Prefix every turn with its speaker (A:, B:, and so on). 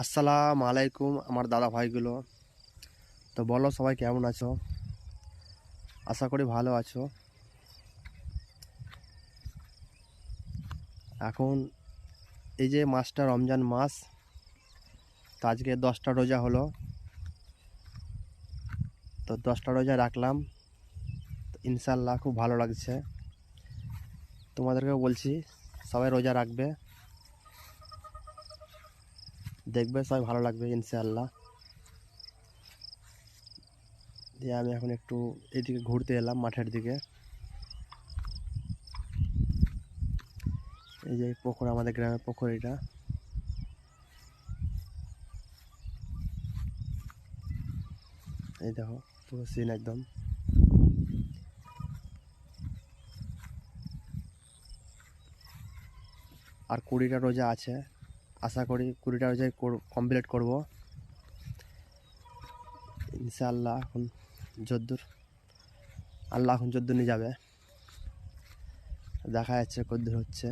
A: আসসালামু আলাইকুম আমার দাদা ভাইগুলো। তো বলো সবাই কেমন আছো? আশা করি ভালো আছো। এখন এই যে মাসটা রমজান মাস, তো আজকে 10টা রোজা হলো। তো 10টা রোজা রাখলাম, তো ইনশাল্লাহ খুব ভালো লাগছে। তোমাদেরকেও বলছি সবাই রোজা রাখবে, দেখবে সবাই ভালো লাগবে ইনশাল্লাহ। দিয়ে আমি এখন একটু এদিকে ঘুরতে এলাম মাঠের দিকে। এই যে পুকুর, আমাদের গ্রামের পুকুর এটা। এই দেখো পুরো সিন একদম। আর 20টা রোজা আছে, আশা করি 20টা রোজায় কমপ্লিট করব ইনশাআল্লাহ। এখন যদ্দূর আল্লাহ এখন যদ্দূর নিয়ে যাবে দেখা যাচ্ছে কদ্দূর হচ্ছে।